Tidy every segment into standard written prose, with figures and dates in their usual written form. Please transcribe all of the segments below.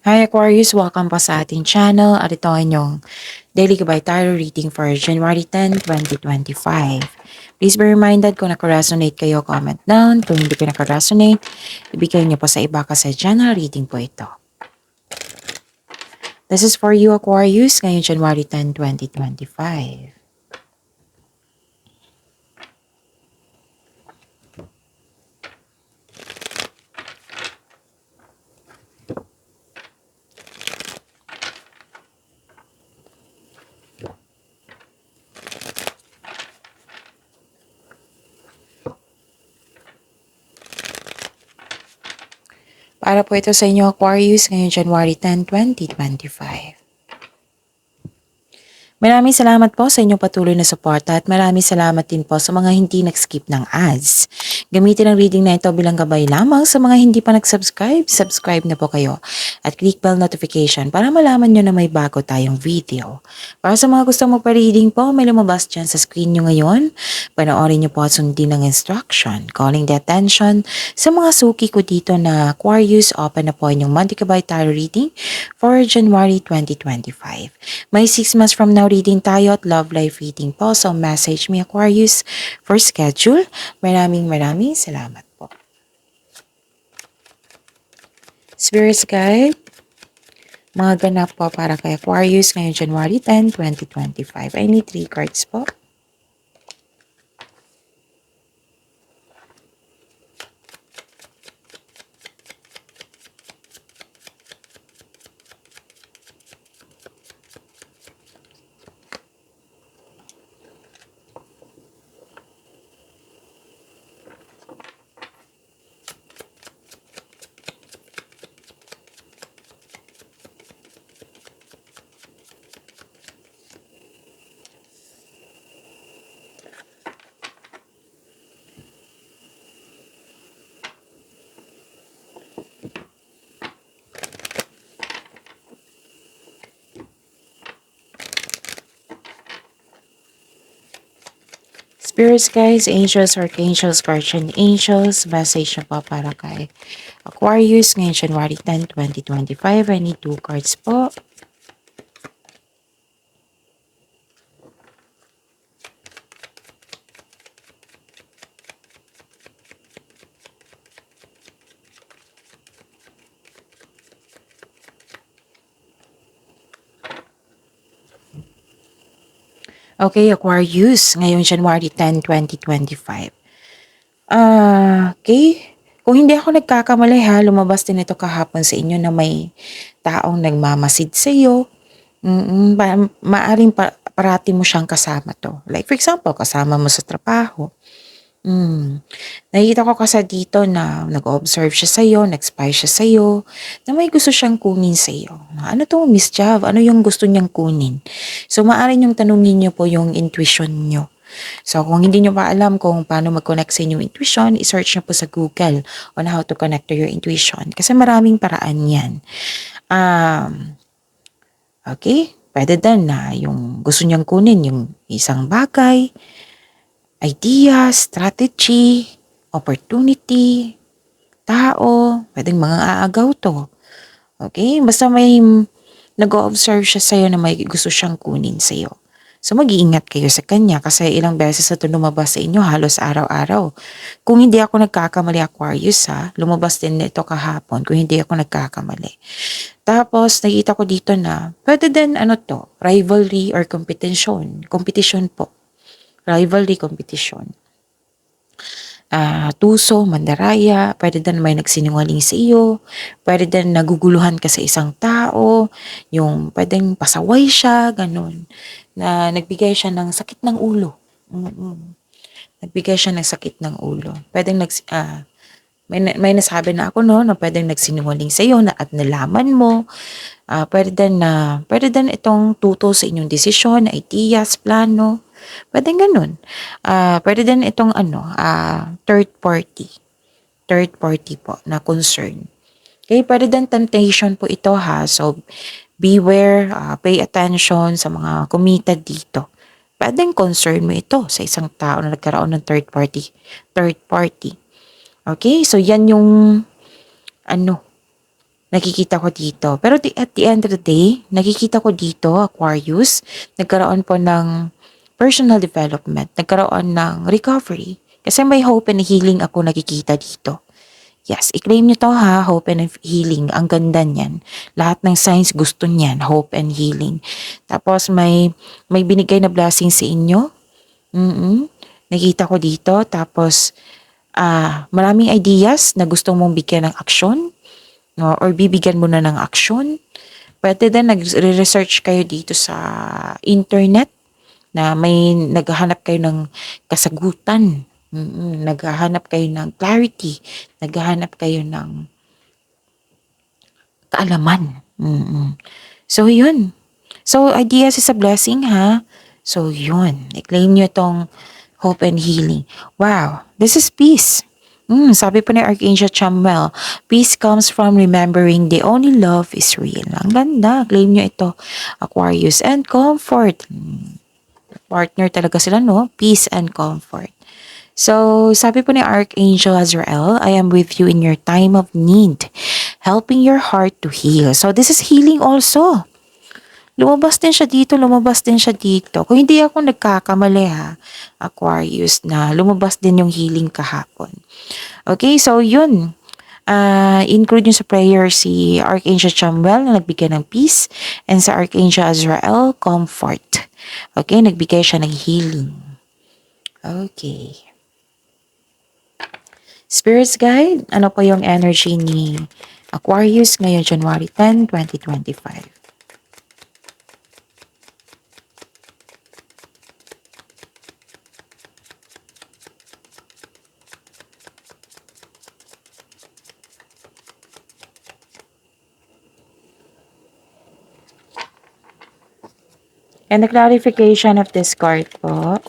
Hi Aquarius! Welcome po sa ating channel at ito ang inyong Daily Gabay Tarot Reading for January 10, 2025. Please be reminded kung naka-resonate kayo, comment down. Kung hindi ko naka-resonate, ibigay niyo po sa iba kasi general reading po ito. This is for you Aquarius ngayong January 10, 2025. Para po ito sa inyo Aquarius ngayong January 10, 2025. Maraming salamat po sa inyong patuloy na suporta at maraming salamat din po sa mga hindi nag-skip ng ads. Gamitin ang reading na ito bilang gabay lamang sa mga hindi pa nag-subscribe. Subscribe na po kayo at click bell notification para malaman nyo na may bago tayong video. Para sa mga gustong magpa-reading po, may lumabas dyan sa screen nyo ngayon. Panoorin nyo po at sundin ang instruction. Calling the attention sa mga suki ko dito na Aquarius, open na po inyong monthly gabay tarot reading for January 2025. May 6 months from now reading tayo at love life reading po. So message me Aquarius for schedule. Maraming salamat po. Spirits Guide, mga ganap po para kay Aquarius ngayong January 10, 2025. I need 3 cards po. Spirits guys, angels, archangels, guardian angels, message na po para kay Aquarius ngayong January 10, 2025. I need 2 cards po. Okay, Aquarius, ngayong January 10, 2025. Okay. Kung hindi ako nagkakamali ha, lumabas din ito kahapon sa inyo na may taong nagmamasid sa iyo. Maaring parati mo siyang kasama to. Like for example, kasama mo sa trabaho. Nakikita ko kasi dito na nag-observe siya sa'yo, nag-spy siya sa'yo, na may gusto siyang kunin sa'yo. Ano to, Miss Jav? Ano yung gusto niyang kunin? So, maaari niyong tanungin niyo po yung intuition niyo. So, kung hindi niyo pa alam kung paano mag-connect sa inyong intuition, i-search niyo po sa Google on how to connect to your intuition. Kasi maraming paraan yan. Okay? Pwede din na yung gusto niyang kunin yung isang bagay, idea, strategy, opportunity, tao, pwedeng mga aagaw to. Okay? Basta may nag-o-observe siya sa'yo na may gusto siyang kunin sa'yo. So mag-iingat kayo sa kanya kasi ilang beses na ito lumabas sa inyo halos araw-araw. Kung hindi ako nagkakamali Aquarius ha, lumabas din ito kahapon kung hindi ako nagkakamali. Tapos nakita ko dito na pwede din rivalry or competition. Competition po. Rivalry competition. Tuso, mandaraya, pwede din may nagsinungaling sa iyo, pwede din naguguluhan ka sa isang tao, yung pwedeng pasaway siya, ganun, na nagbigay siya ng sakit ng ulo. Nagbigay siya ng sakit ng ulo. Pwedeng may nasabi na ako na pwedeng nagsinungaling sa iyo at nalaman mo. Pwede din itong tuto sa inyong desisyon, ideas, plano. Pwedeng ganun. Pwede din itong third party. Third party po na concern. Okay, pwede din temptation po ito ha. So, beware, pay attention sa mga committed dito. Pwedeng concern mo ito sa isang tao na nagkaroon ng third party. Third party. Okay, so yan yung nakikita ko dito. Pero at the end of the day, nakikita ko dito, Aquarius, nagkaroon po ng personal development, nagkaroon ng recovery. Kasi may hope and healing ako nakikita dito. Yes, i-claim nyo to ha, hope and healing. Ang ganda niyan. Lahat ng signs gusto niyan, hope and healing. Tapos may binigay na blessing sa inyo. Nakita ko dito. Tapos maraming ideas na gusto mong bigyan ng aksyon, no? Or bibigyan mo na ng aksyon. Pwede din nag-research kayo dito sa internet na may naghahanap kayo ng kasagutan. Naghahanap kayo ng clarity. Naghahanap kayo ng kaalaman. So, yun. So, ideas is a blessing, ha? So, yun. I-claim nyo tong hope and healing. Wow, this is peace. Sabi po ni Archangel Chamuel, peace comes from remembering the only love is real. Ang ganda. Claim nyo ito, Aquarius. And comfort. Partner talaga sila, no? Peace and comfort. So, sabi po ni Archangel Azrael, I am with you in your time of need, helping your heart to heal. So, this is healing also. Lumabas din siya dito, lumabas din siya dito. Kung hindi ako nagkakamali ha, Aquarius, na lumabas din yung healing kahapon. Okay, so yun. Include nyo sa prayer si Archangel Chamuel na nagbigay ng peace, and sa Archangel Azrael, comfort. Okay, nagbigay siya ng healing. Okay. Spirits Guide, ano po yung energy ni Aquarius ngayon January 10, 2025? And the clarification of this card po.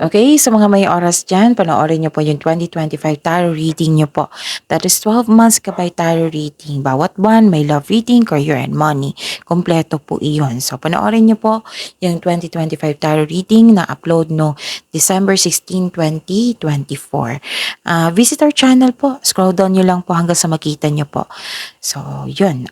Okay, sa mga may oras dyan, panoorin nyo po yung 2025 tarot reading nyo po. That is 12 months kabay tarot reading. Bawat buwan, may love reading, career and money. Kompleto po iyon. So, panoorin nyo po yung 2025 tarot reading na upload no December 16, 2024. Visit our channel po. Scroll down nyo lang po hanggang sa makita nyo po. So, yun.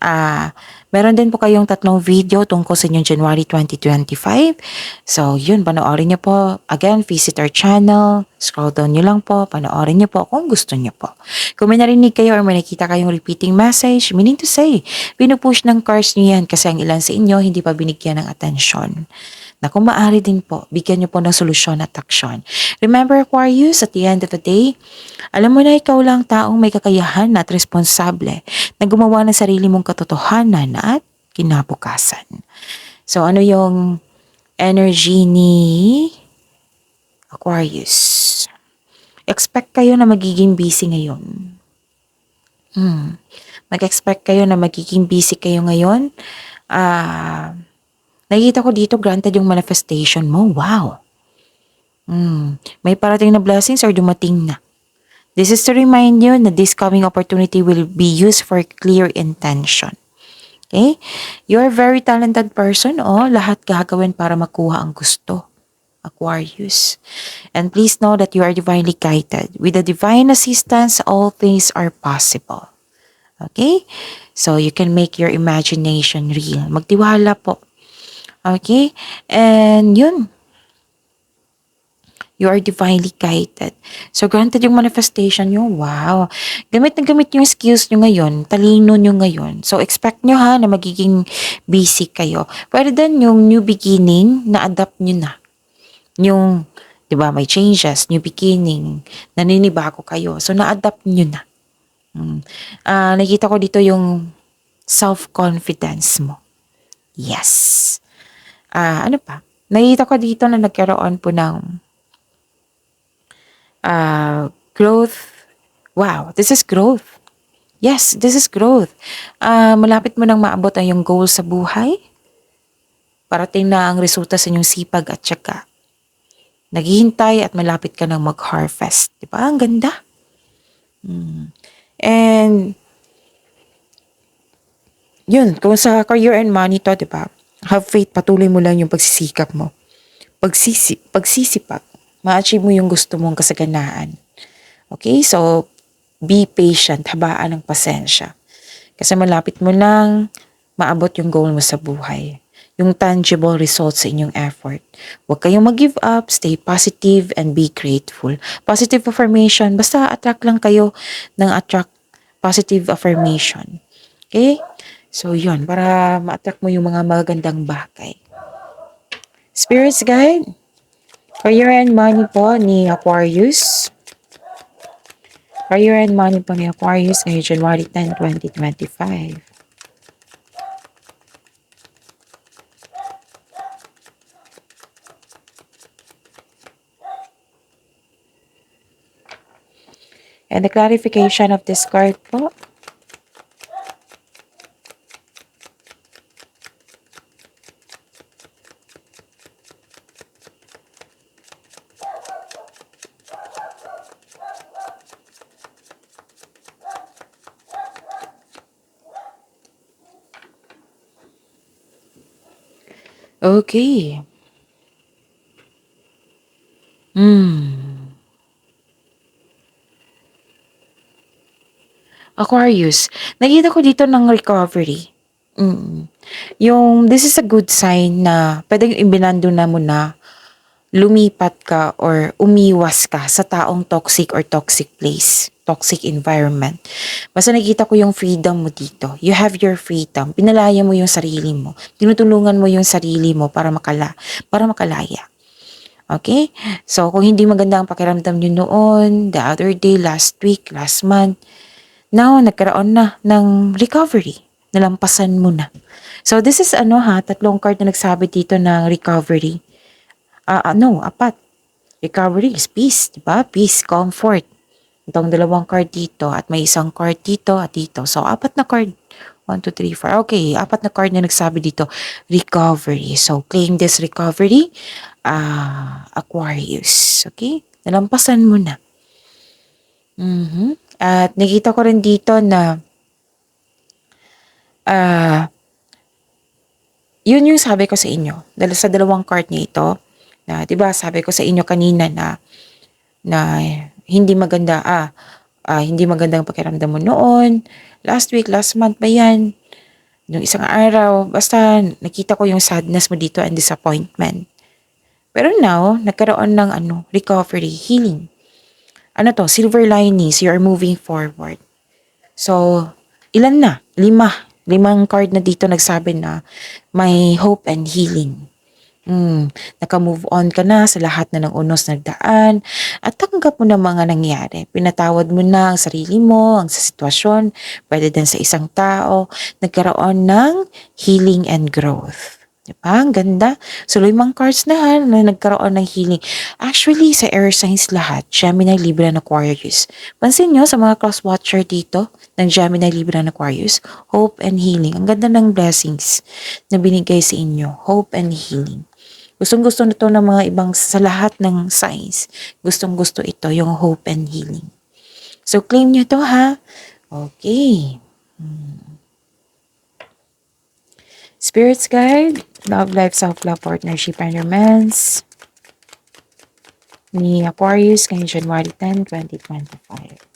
Meron din po kayong 3 video tungkol sa inyong January 2025. So, yun, panoorin nyo po. Again, visit our channel. Scroll down nyo lang po. Panoorin nyo po kung gusto nyo po. Kung may narinig kayo or may nakita kayong repeating message, meaning to say, pinupush ng cards nyo yan kasi ang ilan sa inyo hindi pa binigyan ng atensyon. Na kung maaari din po, bigyan nyo po ng solusyon at aksyon. Remember, Aquarius, at the end of the day, alam mo na ikaw lang taong may kakayahan at responsable na gumawa ng sarili mong katotohanan at kinabukasan. So, ano yung energy ni Aquarius? Expect kayo na magiging busy ngayon. Mag-expect kayo na magiging busy kayo ngayon. Nakikita ko dito, granted yung manifestation mo. Wow! May parating na blessings or dumating na. This is to remind you that this coming opportunity will be used for clear intention. Okay? You're a very talented person. Lahat gagawin para makuha ang gusto. Aquarius. And please know that you are divinely guided. With the divine assistance, all things are possible. Okay? So, you can make your imagination real. Magtiwala po. Okay? And yun. You are divinely guided. So, granted yung manifestation nyo, wow. Gamit na gamit yung skills nyo ngayon, talino nyo ngayon. So, expect nyo ha na magiging busy kayo. Pwede din yung new beginning, na-adapt nyo na. Yung, di ba, may changes, new beginning, naninibago kayo. So, na-adapt nyo na. Nakita ko dito yung self-confidence mo. Yes. Ano pa? Nakita ko dito na nagkaroon po ng growth. Wow, this is growth. Yes, this is growth. Malapit mo nang maabot ang iyong goal sa buhay. Parating na ang resulta sa inyong sipag at tiyaga. naghihintay at malapit ka ng mag-harvest. Di ba? Ang ganda. And, yun, kung sa career and money to, di ba? Have faith, patuloy mo lang yung pagsisikap mo. Pagsisipag, ma-achieve mo yung gusto mong kasaganaan. Okay? So, be patient, habaan ng pasensya. Kasi malapit mo lang maabot yung goal mo sa buhay. Yung tangible results sa inyong effort. Huwag kayong mag-give up, stay positive, and be grateful. Positive affirmation, basta attract lang kayo ng attract positive affirmation. Okay? So, yun, para ma-attract mo yung mga magagandang bagay. Spirits Guide, career and money po ni Aquarius. Career and money po ni Aquarius ngayong January 10, 2025. And the clarification of this card po. Okay. Aquarius, nakita ko dito ng recovery. This is a good sign na pwedeng ibinando na mo na lumipat ka or umiwas ka sa taong toxic or toxic place, toxic environment. Basta nakita ko yung freedom mo dito. You have your freedom. Pinalaya mo yung sarili mo. Tinutulungan mo yung sarili mo para makalaya. Okay? So, kung hindi maganda ang pakiramdam nyo noon, the other day, last week, last month, now, nagkaroon na ng recovery. Nalampasan mo na. So, this is tatlong card na nagsabi dito ng recovery. Apat. Recovery is peace, di ba? Peace, comfort. Itong dalawang card dito at may isang card dito at dito. So, apat na card. 1, 2, 3, 4. Okay, apat na card na nagsabi dito. Recovery. So, claim this recovery. Aquarius. Okay? Nalampasan mo na. At nakita ko rin dito na yun yung sabi ko sa inyo. Dahil sa dalawang card niya ito, na 'di ba sabi ko sa inyo kanina na hindi maganda hindi magandang pakiramdam mo noon, last week, last month ba yan? Yung isang araw, basta nakita ko yung sadness mo dito and disappointment. Pero now, nagkaroon ng recovery, healing. Silver linings, you are moving forward. So, ilan na? 5. 5 card na dito nagsabi na may hope and healing. Naka-move on ka na sa lahat na ng unos nagdaan at tanggap mo na mga nangyari. Pinatawad mo na ang sarili mo, ang sa sitwasyon, pwede din sa isang tao. Nagkaroon ng healing and growth. Diba? Ang ganda. So, 5 cards na nagkaroon ng healing. Actually, sa air signs lahat, Gemini, Libra, and Aquarius. Pansin nyo sa mga cross-watcher dito ng Gemini, Libra, and Aquarius, hope and healing. Ang ganda ng blessings na binigay sa inyo. Hope and healing. Gustong-gusto na to ng mga ibang sa lahat ng signs. Gustong-gusto ito, yung hope and healing. So, claim nyo to ha. Okay. Spirits Guide, Love Life, Self-Love, Partnership, and Romance ni Aquarius ngayong January 10, 2025.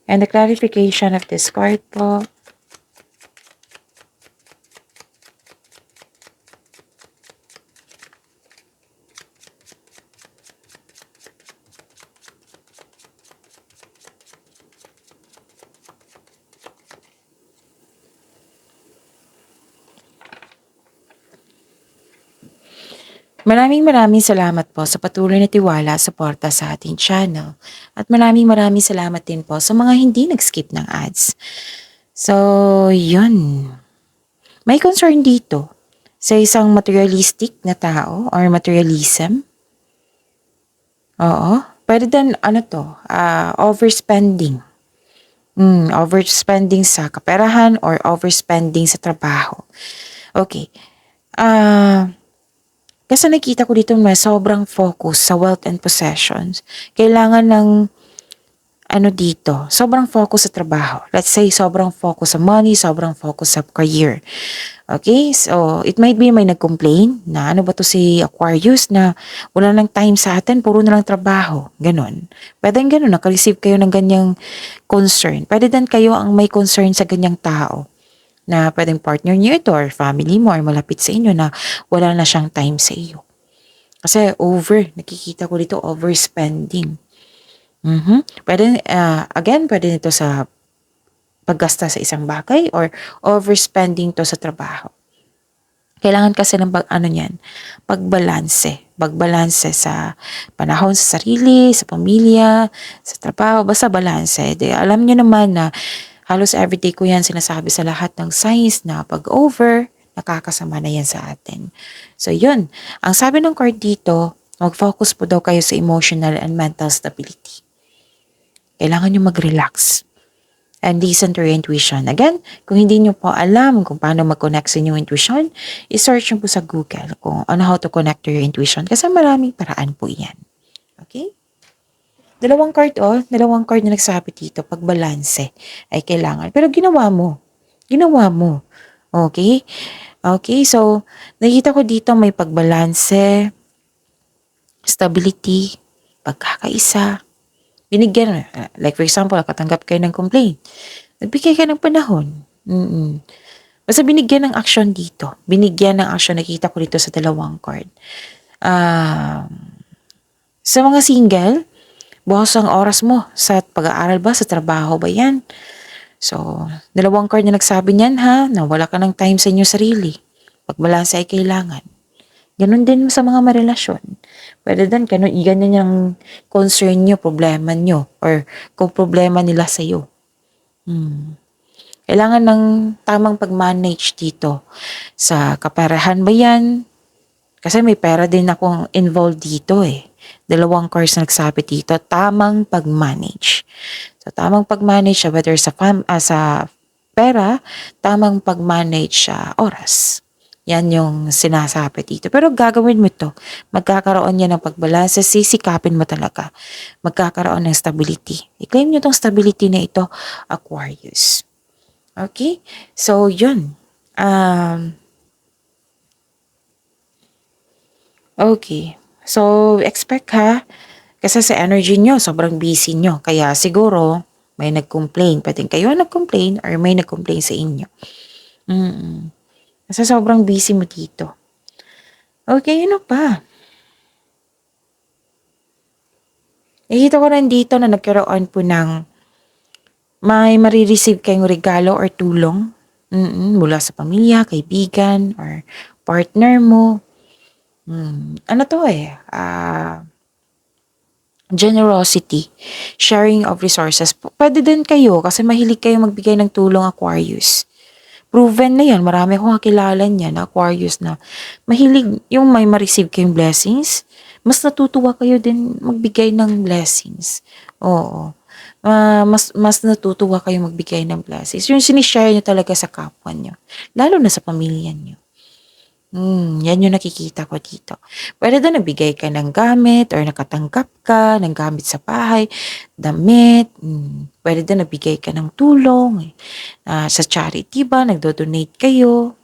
And the clarification of this card po. Maraming salamat po sa patuloy na tiwala at suporta sa ating channel. At maraming salamat din po sa mga hindi nag-skip ng ads. So, yun. May concern dito sa isang materialistic na tao or materialism. Oo, Pwede din, overspending. Overspending sa kaperahan or overspending sa trabaho. Okay. Kasi nakita ko dito may sobrang focus sa wealth and possessions. Kailangan ng sobrang focus sa trabaho. Let's say, sobrang focus sa money, sobrang focus sa career. Okay? So, it might be may nag-complain na ano ba to si Aquarius na wala nang time sa atin, puro na lang trabaho. Ganon. Pwede ganon, naka-receive kayo ng ganyang concern. Pwede din kayo ang may concern sa ganyang tao na pwedeng partner niyo ito or family mo or malapit sa inyo na wala na siyang time sa iyo. Kasi nakikita ko dito overspending. Pwede, pwede nito sa paggasta sa isang bagay or overspending to sa trabaho. Kailangan kasi ng pagbalanse. Pagbalanse sa panahon sa sarili, sa pamilya, sa trabaho, basta balanse. Alam niyo naman na halos everyday ko yan sinasabi sa lahat ng signs na pag-over, nakakasama na yan sa atin. So yun, ang sabi ng card dito, mag-focus po daw kayo sa emotional and mental stability. Kailangan nyo mag-relax and listen to your intuition. Again, kung hindi nyo po alam kung paano mag-connect sa inyong intuition, i-search nyo po sa Google kung how to connect to your intuition kasi maraming paraan po yan. Okay? Dalawang card na nagsabi dito, pagbalanse ay kailangan. Pero ginawa mo. Okay? Okay, so nakita ko dito may pagbalanse, stability, pagkakaisa, binigyan, like for example, nakatanggap kayo ng complaint. Nagbigay ka ng panahon. Basta binigyan ng action dito. Binigyan ng action, nakita ko dito sa dalawang card. Sa mga single, bukas ang oras mo sa pag-aaral ba, sa trabaho ba yan? So, dalawang card na nagsabi niyan na wala ka ng time sa inyo sarili. Pagbalanse ay kailangan. Ganon din sa mga marelasyon. Pwede din, ganyan yung concern nyo, problema nyo, or kung problema nila sa'yo. Kailangan ng tamang pag-manage dito. Sa kaperahan ba yan? Kasi may pera din akong involved dito Dalawang cards na nagsabi dito, tamang pag-manage. So, tamang pag-manage, whether sa pera, tamang pag-manage sa oras. Yan yung sinasabi dito. Pero gagawin mo ito. Magkakaroon yan ng pagbalanse. Sisikapin mo talaga. Magkakaroon ng stability. I-claim nyo itong stability na ito, Aquarius. Okay? So, yun. Okay. So, expect kasi sa energy nyo, sobrang busy nyo. Kaya siguro, may nag-complain. Pwedeng kayo nag-complain or may nag-complain sa inyo. Kasi sobrang busy mo dito. Okay, ano pa? Nakita ko rin dito na nagkaroon po ng may marireceive kayong regalo or tulong mula sa pamilya, kaibigan, or partner mo. Generosity, sharing of resources. Pwede din kayo kasi mahilig kayo magbigay ng tulong, Aquarius. Proven na yan. Marami akong kakilala niya na Aquarius na mahilig yung may ma-receive kayong blessings. Mas natutuwa kayo din magbigay ng blessings. Oo. Mas natutuwa kayo magbigay ng blessings. Yung sinishare nyo talaga sa kapwa nyo. Lalo na sa pamilya nyo. Yan yung nakikita ko dito. Pwede na nabigay ka ng gamit or nakatanggap ka ng gamit sa bahay, damit. Pwede din nabigay ka ng tulong. Sa charity ba, nagdo-donate kayo.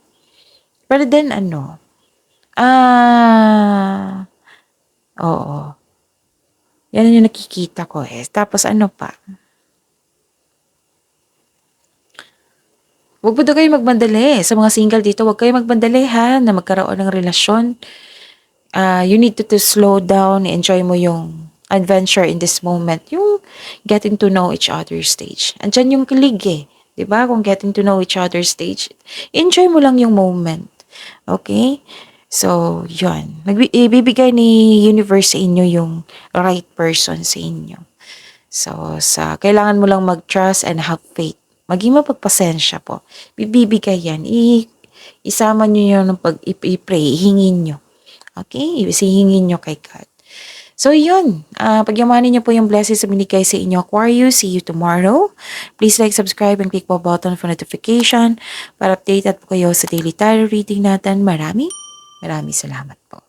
Pwede din oo. Yan yung nakikita ko Tapos ano pa? Huwag po daw kayo magmadali. Sa mga single dito, huwag kayo magmadali na magkaroon ng relasyon. You need to slow down, enjoy mo yung adventure in this moment. Yung getting to know each other stage. Andyan yung kilig Diba? Kung getting to know each other stage, enjoy mo lang yung moment. Okay? So, yun. Ibibigay ni universe sa inyo yung right person sa inyo. So, kailangan mo lang mag-trust and have faith. Maging mapagpasensya po. Bibigay yan. Isama nyo yun ng pag-i-pray. Hingin nyo. Okay? Isihingin nyo kay God. So, yun. Pagyamanin niyo po yung blessings na binigay sa inyo, Aquarius. See you tomorrow. Please like, subscribe, and click po button for notification para updated po kayo sa daily tarot reading natin. Maraming salamat po.